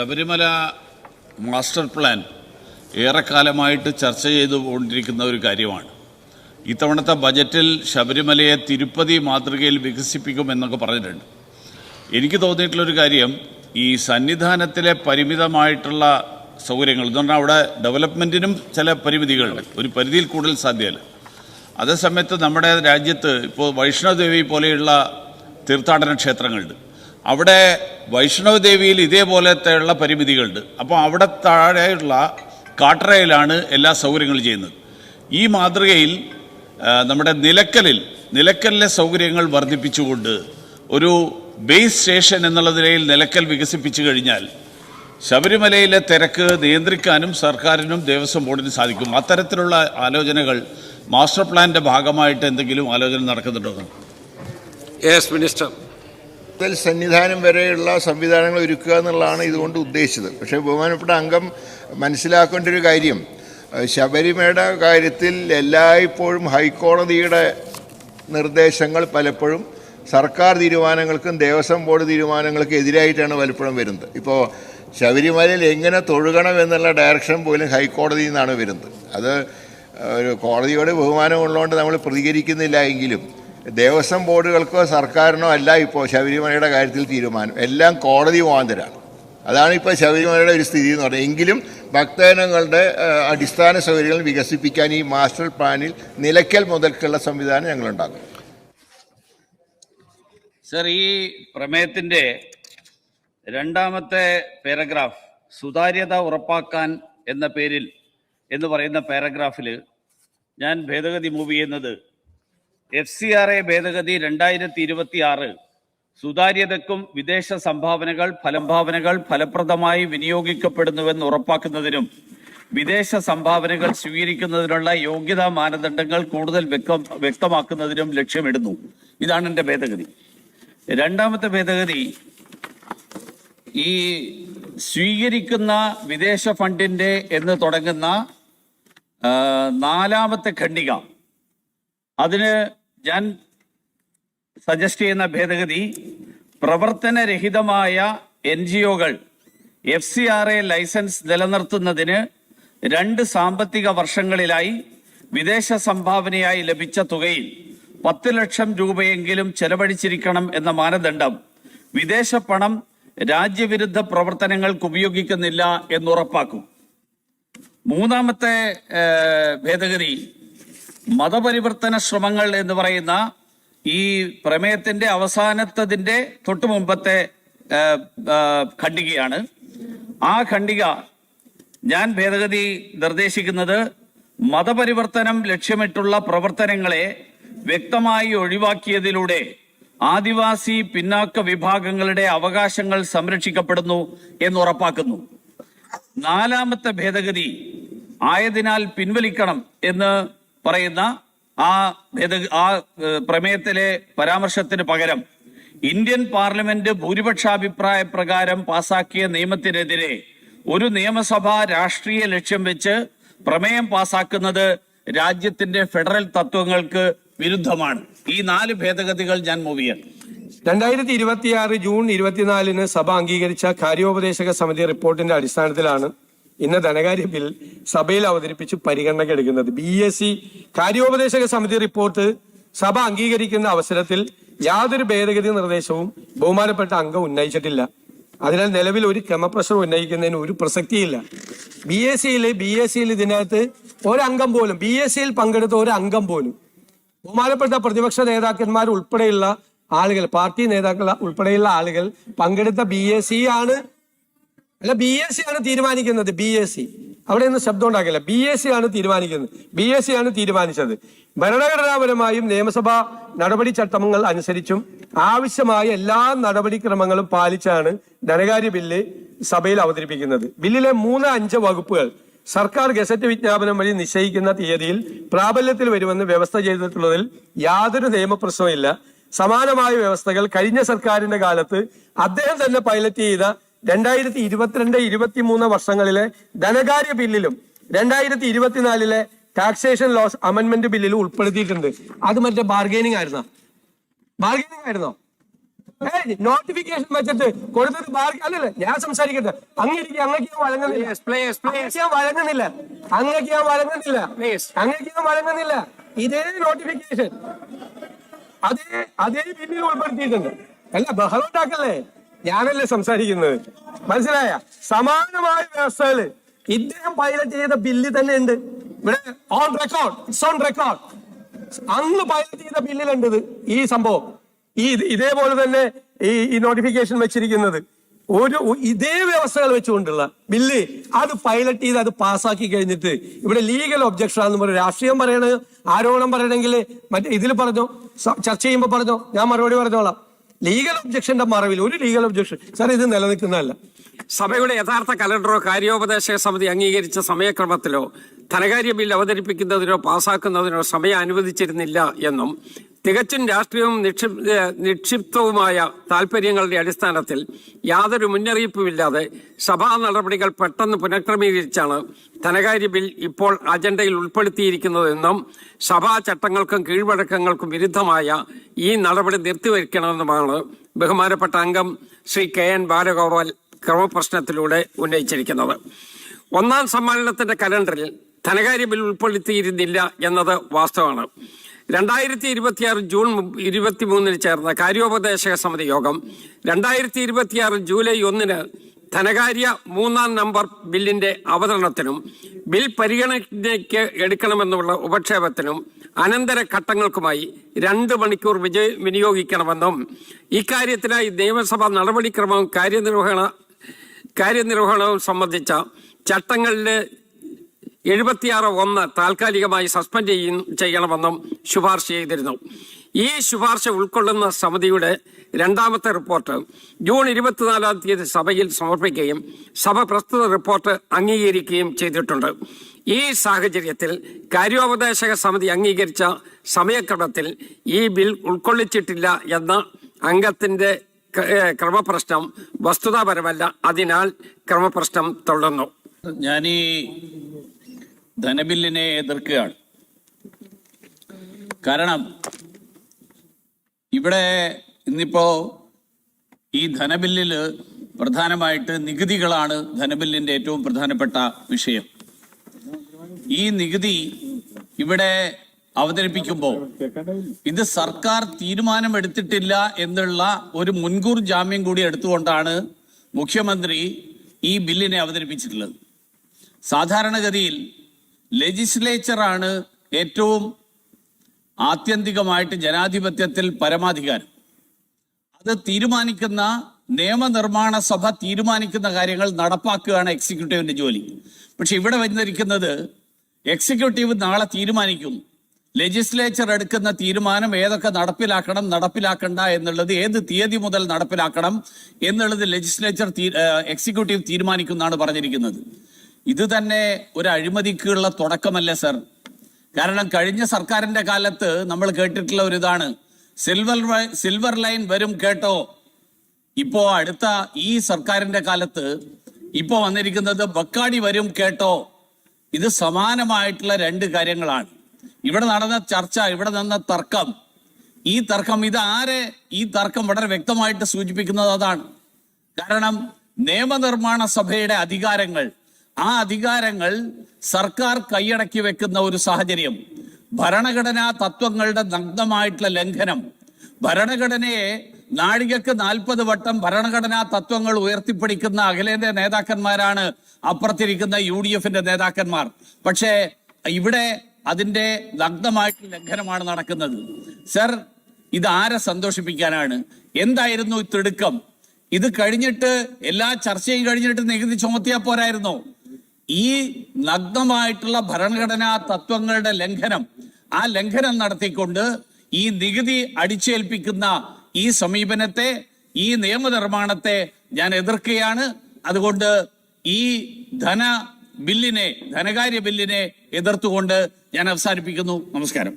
Sabarimala master plan ഏറെക്കാലമായിട്ട് ചർച്ച ചെയ്തുകൊണ്ടിരിക്കുന്ന ഒരു കാര്യമാണ്. ഇത്തവണത്തെ ബജറ്റിൽ ശബരിമലയെ തിരുപ്പതി മാതൃകയിൽ വികസിപ്പിക്കുമെന്നൊക്കെ പറഞ്ഞിട്ടുണ്ട്. എനിക്ക് തോന്നിയിട്ടുള്ളൊരു കാര്യം, ഈ സന്നിധാനത്തിലെ പരിമിതമായിട്ടുള്ള സൗകര്യങ്ങൾ എന്ന് പറഞ്ഞാൽ അവിടെ ഡെവലപ്മെൻറ്റിനും ചില പരിമിതികളുണ്ട്, ഒരു പരിധിയിൽ കൂടുതൽ സാധ്യമല്ല. അതേസമയത്ത് നമ്മുടെ രാജ്യത്ത് ഇപ്പോൾ വൈഷ്ണവദേവി പോലെയുള്ള തീർത്ഥാടന ക്ഷേത്രങ്ങളുണ്ട്. അവിടെ വൈഷ്ണവദേവിയിൽ ഇതേപോലത്തെയുള്ള പരിമിതികളുണ്ട്. അപ്പോൾ അവിടെ താഴെയുള്ള കാട്ടറയിലാണ് എല്ലാ സൗകര്യങ്ങളും ചെയ്യുന്നത്. ഈ മാതൃകയിൽ നമ്മുടെ നിലക്കലിലെ സൗകര്യങ്ങൾ വർദ്ധിപ്പിച്ചുകൊണ്ട് ഒരു ബേസ് സ്റ്റേഷൻ എന്നുള്ള നിലയിൽ നിലക്കൽ വികസിപ്പിച്ചു കഴിഞ്ഞാൽ ശബരിമലയിലെ തിരക്ക് നിയന്ത്രിക്കാനും സർക്കാരിനും ദേവസ്വം ബോർഡിനും സാധിക്കും. അത്തരത്തിലുള്ള ആലോചനകൾ മാസ്റ്റർ പ്ലാനിൻ്റെ ഭാഗമായിട്ട് എന്തെങ്കിലും ആലോചന നടക്കുന്നുണ്ടോ? Yes minister. സന്നിധാനം വരെയുള്ള സംവിധാനങ്ങൾ ഒരുക്കുക എന്നുള്ളതാണ് ഇതുകൊണ്ട് ഉദ്ദേശിച്ചത്. പക്ഷേ ബഹുമാനപ്പെട്ട അംഗം മനസ്സിലാക്കേണ്ട ഒരു കാര്യം, ശബരിമലയുടെ കാര്യത്തിൽ എല്ലായ്പ്പോഴും ഹൈക്കോടതിയുടെ നിർദ്ദേശങ്ങൾ പലപ്പോഴും സർക്കാർ തീരുമാനങ്ങൾക്കും ദേവസ്വം ബോർഡ് തീരുമാനങ്ങൾക്കും എതിരായിട്ടാണ് പലപ്പോഴും വരുന്നത്. ഇപ്പോൾ ശബരിമലയിൽ എങ്ങനെ തൊഴുകണം എന്നുള്ള ഡയറക്ഷൻ പോലും ഹൈക്കോടതിയിൽ നിന്നാണ് വരുന്നത്. അത് ഒരു കോടതിയോട് ബഹുമാനമുള്ളതുകൊണ്ട് നമ്മൾ പ്രതികരിക്കുന്നില്ല എങ്കിലും ദേവസ്വം ബോർഡുകൾക്കോ സർക്കാരിനോ അല്ല ഇപ്പോൾ ശബരിമലയുടെ കാര്യത്തിൽ തീരുമാനം, എല്ലാം കോടതി മുഖാന്തരമാണ്. അതാണ് ഇപ്പോൾ ശബരിമലയുടെ ഒരു സ്ഥിതി എന്ന് പറയുന്നത്. എങ്കിലും ഭക്തജനങ്ങളുടെ അടിസ്ഥാന സൗകര്യങ്ങൾ വികസിപ്പിക്കാൻ ഈ മാസ്റ്റർ പ്ലാനിൽ നിലയ്ക്കൽ മുതൽക്കുള്ള സംവിധാനം ഞങ്ങളുണ്ടാക്കും. സർ, ഈ പ്രമേയത്തിൻ്റെ രണ്ടാമത്തെ പാരഗ്രാഫ് സുതാര്യത ഉറപ്പാക്കാൻ എന്ന പേരിൽ എന്ന് പറയുന്ന പാരഗ്രാഫിൽ ഞാൻ ഭേദഗതി മൂവ് ചെയ്യുന്നത് FCRA ഭേദഗതി 2026 സുതാര്യതയ്ക്കും വിദേശ സംഭാവനകൾ ഫലപ്രദമായി വിനിയോഗിക്കപ്പെടുന്നുവെന്ന് ഉറപ്പാക്കുന്നതിനും വിദേശ സംഭാവനകൾ സ്വീകരിക്കുന്നതിനുള്ള യോഗ്യതാ മാനദണ്ഡങ്ങൾ കൂടുതൽ വ്യക്തമാക്കുന്നതിനും ലക്ഷ്യമിടുന്നു. ഇതാണ് എൻ്റെ ഭേദഗതി. രണ്ടാമത്തെ ഭേദഗതി, ഈ സ്വീകരിക്കുന്ന വിദേശ ഫണ്ടിൻ്റെ എന്ന് തുടങ്ങുന്ന നാലാമത്തെ ഖണ്ഡിക, അതിന് ഞാൻ സജസ്റ്റ് ചെയ്യുന്ന ഭേദഗതി, പ്രവർത്തനരഹിതമായ NGOകൾ FCRA ലൈസൻസ് നിലനിർത്തുന്നതിന് 2 സാമ്പത്തിക വർഷങ്ങളിലായി വിദേശ സംഭാവനയായി ലഭിച്ച തുകയിൽ 10 ലക്ഷം രൂപയെങ്കിലും ചെലവഴിച്ചിരിക്കണം എന്ന മാനദണ്ഡം വിദേശ പണം രാജ്യവിരുദ്ധ പ്രവർത്തനങ്ങൾക്ക് ഉപയോഗിക്കുന്നില്ല എന്നുറപ്പാക്കും. മൂന്നാമത്തെ ഭേദഗതി, മതപരിവർത്തന ശ്രമങ്ങൾ എന്ന് പറയുന്ന ഈ പ്രമേയത്തിന്റെ അവസാനത്തതിന്റെ തൊട്ടു മുമ്പത്തെ ഖണ്ഡികയാണ്. ആ ഖണ്ഡിക ഞാൻ ഭേദഗതി നിർദ്ദേശിക്കുന്നത് മതപരിവർത്തനം ലക്ഷ്യമിട്ടുള്ള പ്രവർത്തനങ്ങളെ വ്യക്തമായി ഒഴിവാക്കിയതിലൂടെ ആദിവാസി പിന്നാക്ക വിഭാഗങ്ങളുടെ അവകാശങ്ങൾ സംരക്ഷിക്കപ്പെടുന്നു എന്നുറപ്പാക്കുന്നു. നാലാമത്തെ ഭേദഗതി ആയതിനാൽ പിൻവലിക്കണം എന്ന് പറയുന്ന ആ പ്രമേയത്തിലെ പരാമർശത്തിന് പകരം ഇന്ത്യൻ പാർലമെന്റ് ഭൂരിപക്ഷാഭിപ്രായ പ്രകാരം പാസാക്കിയ നിയമത്തിനെതിരെ ഒരു നിയമസഭ രാഷ്ട്രീയ ലക്ഷ്യം വെച്ച് പ്രമേയം പാസാക്കുന്നത് രാജ്യത്തിന്റെ ഫെഡറൽ തത്വങ്ങൾക്ക് വിരുദ്ധമാണ്. ഈ 4 ഭേദഗതികൾ ഞാൻ മൂവ് ചെയ്യാം. 2026 ജൂൺ 24 സഭ അംഗീകരിച്ച കാര്യോപദേശക സമിതി റിപ്പോർട്ടിന്റെ അടിസ്ഥാനത്തിലാണ് ഇന്ന് ധനകാര്യ ബിൽ സഭയിൽ അവതരിപ്പിച്ച് പരിഗണനയ്ക്ക് എടുക്കുന്നത്. BSc കാര്യോപദേശക സമിതി റിപ്പോർട്ട് സഭ അംഗീകരിക്കുന്ന അവസരത്തിൽ യാതൊരു ഭേദഗതി നിർദ്ദേശവും ബഹുമാനപ്പെട്ട അംഗം ഉന്നയിച്ചിട്ടില്ല. അതിനാൽ നിലവിൽ ഒരു ക്രമപ്രശ്നം ഉന്നയിക്കുന്നതിന് ഒരു പ്രസക്തിയില്ല. BScയിൽ ഇതിനകത്ത് ഒരംഗം പോലും, BScയിൽ പങ്കെടുത്ത ഒരു അംഗം പോലും, ബഹുമാനപ്പെട്ട പ്രതിപക്ഷ നേതാക്കന്മാർ ഉൾപ്പെടെയുള്ള ആളുകൾ, പാർട്ടി നേതാക്കൾ ഉൾപ്പെടെയുള്ള ആളുകൾ പങ്കെടുത്ത BSc ആണ് തീരുമാനിക്കുന്നത്. BSc അവിടെ നിന്ന് ശബ്ദം ഉണ്ടാക്കില്ല. BSc ആണ് തീരുമാനിക്കുന്നത്. BSc ആണ് തീരുമാനിച്ചത്. ഭരണഘടനാപരമായും നിയമസഭാ നടപടി ചട്ടങ്ങൾ അനുസരിച്ചും ആവശ്യമായ എല്ലാ നടപടിക്രമങ്ങളും പാലിച്ചാണ് ധനകാര്യ ബില്ല് സഭയിൽ അവതരിപ്പിക്കുന്നത്. ബില്ലിലെ 3-5 വകുപ്പുകൾ സർക്കാർ ഗസറ്റ് വിജ്ഞാപനം വഴി നിശ്ചയിക്കുന്ന തീയതിയിൽ പ്രാബല്യത്തിൽ വരുമെന്ന് വ്യവസ്ഥ ചെയ്തിട്ടുള്ളതിൽ യാതൊരു നിയമപ്രശ്നവുമില്ല. സമാനമായ വ്യവസ്ഥകൾ കഴിഞ്ഞ സർക്കാരിന്റെ കാലത്ത് അദ്ദേഹം തന്നെ പൈലറ്റ് ചെയ്ത 2022-23 വർഷങ്ങളിലെ ധനകാര്യ ബില്ലിലും 2024 ടാക്സേഷൻ ലോസ് അമെന്റ്മെന്റ് ബില്ലിലും ഉൾപ്പെടുത്തിയിട്ടുണ്ട്. അത് മറ്റേ ബാർഗൈനിങ് ആയിരുന്നോ? നോട്ടിഫിക്കേഷൻ വെച്ചിട്ട് കൊടുത്തിട്ട് അല്ലല്ല ഞാൻ സംസാരിക്കട്ടെ. അങ്ങേക്ക് ഞാൻ വഴങ്ങുന്നില്ല. ഇതേ നോട്ടിഫിക്കേഷൻ അതേ ബില്ലിൽ ഉൾപ്പെടുത്തിയിട്ടുണ്ട്. അല്ല ബഹളം ഉണ്ടാക്കല്ലേ, ഞാനല്ലേ സംസാരിക്കുന്നത്, മനസ്സിലായ? സമാനമായ വ്യവസ്ഥകള് ഇദ്ദേഹം പൈലറ്റ് ചെയ്ത ബില്ല് തന്നെ ഉണ്ട് ഇവിടെ. ഓൺ റെക്കോർഡ് അന്ന് പൈലറ്റ് ചെയ്ത ബില്ലിലുണ്ട് ഈ സംഭവം. ഇതേപോലെ തന്നെ ഈ നോട്ടിഫിക്കേഷൻ വെച്ചിരിക്കുന്നത് ഇതേ വ്യവസ്ഥകൾ വെച്ചുകൊണ്ടുള്ള ബില്ല് അത് പൈലറ്റ് ചെയ്ത് അത് പാസ്സാക്കി കഴിഞ്ഞിട്ട് ഇവിടെ ലീഗൽ ഒബ്ജക്ഷൻ ആണെന്ന് പറയും. രാഷ്ട്രീയം പറയണത് ആരോപണം പറയണമെങ്കിൽ മറ്റേ ഇതിൽ പറഞ്ഞോ, ചർച്ച ചെയ്യുമ്പോൾ പറഞ്ഞോ, ഞാൻ മറുപടി പറഞ്ഞോളാം. ലീഗൽ ഒബ്ജക്ഷന്റെ മറവിൽ ഒരു ലീഗൽ ഒബ്ജക്ഷൻ സാർ ഇത് നിലനിൽക്കുന്നതല്ല. സഭയുടെ യഥാർത്ഥ കലണ്ടറോ കാര്യോപദേശക സമിതി അംഗീകരിച്ച സമയക്രമത്തിലോ ധനകാര്യ ബിൽ അവതരിപ്പിക്കുന്നതിനോ പാസാക്കുന്നതിനോ സമയം അനുവദിച്ചിരുന്നില്ല എന്നും തികച്ചും രാഷ്ട്രീയവും നിക്ഷിപ്തവുമായ താൽപര്യങ്ങളുടെ അടിസ്ഥാനത്തിൽ യാതൊരു മുന്നറിയിപ്പുമില്ലാതെ സഭാ നടപടികൾ പെട്ടെന്ന് പുനഃക്രമീകരിച്ചാണ് ധനകാര്യ ബിൽ ഇപ്പോൾ അജണ്ടയിൽ ഉൾപ്പെടുത്തിയിരിക്കുന്നതെന്നും സഭാ ചട്ടങ്ങൾക്കും കീഴ്വഴക്കങ്ങൾക്കും വിരുദ്ധമായ ഈ നടപടി നിർത്തിവെക്കണമെന്നുമാണ് ബഹുമാനപ്പെട്ട അംഗം ശ്രീ KN ബാലഗോപാൽ ക്രമപ്രശ്നത്തിലൂടെ ഉന്നയിച്ചിരിക്കുന്നത്. ഒന്നാം സമ്മേളനത്തിന്റെ കലണ്ടറിൽ ധനകാര്യ ബിൽ ഉൾപ്പെടുത്തിയിരുന്നില്ല എന്നത് വാസ്തവമാണ്. 2026 ജൂൺ 23 ചേർന്ന കാര്യോപദേശക സമിതി യോഗം 2026 ജൂലൈ 1 ധനകാര്യ 3-ാം നമ്പർ ബില്ലിന്റെ അവതരണത്തിനും ബിൽ പരിഗണനയ്ക്ക് എടുക്കണമെന്നുള്ള ഉപക്ഷേപത്തിനും അനന്തര ഘട്ടങ്ങൾക്കുമായി 2 മണിക്കൂർ വിനിയോഗിക്കണമെന്നും ഇക്കാര്യത്തിനായി നിയമസഭാ നടപടിക്രമവും കാര്യനിർവഹണവും സംബന്ധിച്ച ചട്ടങ്ങളിലെ 76(1) താൽക്കാലികമായി സസ്പെൻഡ് ചെയ്യണമെന്നും ശുപാർശ ചെയ്തിരുന്നു. ഈ ശുപാർശ ഉൾക്കൊള്ളുന്ന സമിതിയുടെ 2ാമത്തെ റിപ്പോർട്ട് ജൂൺ 24-ാം തീയതി സഭയിൽ സമർപ്പിക്കുകയും സഭ പ്രസ്തുത റിപ്പോർട്ട് അംഗീകരിക്കുകയും ചെയ്തിട്ടുണ്ട്. ഈ സാഹചര്യത്തിൽ കാര്യോപദേശക സമിതി അംഗീകരിച്ച സമയക്രമത്തിൽ ഈ ബിൽ ഉൾക്കൊള്ളിച്ചിട്ടില്ല എന്ന അംഗത്തിന്റെ ക്രമപ്രശ്നം വസ്തുതാപരമല്ല. അതിനാൽ ക്രമപ്രശ്നം തള്ളുന്നു. ഞാൻ ഈ ധനബില്ലിനെ എതിർക്കുകയാണ്. കാരണം ഇവിടെ ഇന്നിപ്പോ ഈ ധനബില്ലിൽ പ്രധാനമായിട്ട് നികുതികളാണ് ധനബില്ലിന്റെ ഏറ്റവും പ്രധാനപ്പെട്ട വിഷയം. ഈ നികുതി ഇവിടെ അവതരിപ്പിക്കുമ്പോൾ ഇത് സർക്കാർ തീരുമാനമെടുത്തിട്ടില്ല എന്നുള്ള ഒരു മുൻകൂർ ജാമ്യം കൂടി എടുത്തുകൊണ്ടാണ് മുഖ്യമന്ത്രി ഈ ബില്ലിനെ അവതരിപ്പിച്ചിട്ടുള്ളത്. സാധാരണഗതിയിൽ ലെജിസ്ലേച്ചറാണ് ഏറ്റവും ആത്യന്തികമായിട്ട് ജനാധിപത്യത്തിൽ പരമാധികാരം. അത് തീരുമാനിക്കുന്ന നിയമനിർമ്മാണ സഭ തീരുമാനിക്കുന്ന കാര്യങ്ങൾ നടപ്പാക്കുകയാണ് എക്സിക്യൂട്ടീവിന്റെ ജോലി. പക്ഷെ ഇവിടെ വന്നിരിക്കുന്നത് എക്സിക്യൂട്ടീവ് നാളെ തീരുമാനിക്കും, ലെജിസ്ലേച്ചർ എടുക്കുന്ന തീരുമാനം ഏതൊക്കെ നടപ്പിലാക്കണ്ട എന്നുള്ളത്, ഏത് തീയതി മുതൽ നടപ്പിലാക്കണം എന്നുള്ളത് എക്സിക്യൂട്ടീവ് തീരുമാനിക്കും എന്നാണ് പറഞ്ഞിരിക്കുന്നത്. ഇത് തന്നെ ഒരു അഴിമതിക്കുള്ള തുടക്കമല്ലേ സർ? കാരണം കഴിഞ്ഞ സർക്കാരിന്റെ കാലത്ത് നമ്മൾ കേട്ടിട്ടുള്ള ഒരു ഇതാണ്, സിൽവർ ലൈൻ വരും കേട്ടോ. ഇപ്പോ അടുത്ത ഈ സർക്കാരിന്റെ കാലത്ത് ഇപ്പോ വന്നിരിക്കുന്നത് ബക്കാടി വരും കേട്ടോ. ഇത് സമാനമായിട്ടുള്ള 2 കാര്യങ്ങളാണ്. ഇവിടെ നടന്ന ചർച്ച, ഇവിടെ നടന്ന തർക്കം, ഈ തർക്കം വളരെ വ്യക്തമായിട്ട് സൂചിപ്പിക്കുന്നത് അതാണ്. കാരണം നിയമനിർമ്മാണ സഭയുടെ അധികാരങ്ങൾ, ആ അധികാരങ്ങൾ സർക്കാർ കൈയടക്കി വെക്കുന്ന ഒരു സാഹചര്യം, ഭരണഘടനാ തത്വങ്ങളുടെ നഗ്നമായിട്ടുള്ള ലംഘനം, ഭരണഘടനയെ നാഴികക്ക് 40 വട്ടം ഭരണഘടനാ തത്വങ്ങൾ ഉയർത്തിപ്പിടിക്കുന്ന അഖിലേന്ത്യാ നേതാക്കന്മാരാണ് അപ്പുറത്തിരിക്കുന്ന UDFന്റെ നേതാക്കന്മാർ. പക്ഷേ ഇവിടെ അതിന്റെ നഗ്നമായിട്ടുള്ള ലംഘനമാണ് നടക്കുന്നത്. സർ, ഇത് ആരെ സന്തോഷിപ്പിക്കാനാണ്? എന്തായിരുന്നു ഈ തിടുക്കം? ഇത് കഴിഞ്ഞിട്ട് എല്ലാ ചർച്ചയും കഴിഞ്ഞിട്ട് നികുതി ചുമത്തിയാൽ പോരായിരുന്നോ? ഈ നഗ്നമായിട്ടുള്ള ഭരണഘടനാ തത്വങ്ങളുടെ ലംഘനം, ആ ലംഘനം നടത്തിക്കൊണ്ട് ഈ നികുതി അടിച്ചേൽപ്പിക്കുന്ന ഈ സമീപനത്തെ, ഈ നിയമനിർമ്മാണത്തെ ഞാൻ എതിർക്കുകയാണ്. അതുകൊണ്ട് ഈ ധനകാര്യ ബില്ലിനെ എതിർത്തുകൊണ്ട് ഞാൻ അവസാനിപ്പിക്കുന്നു. നമസ്കാരം.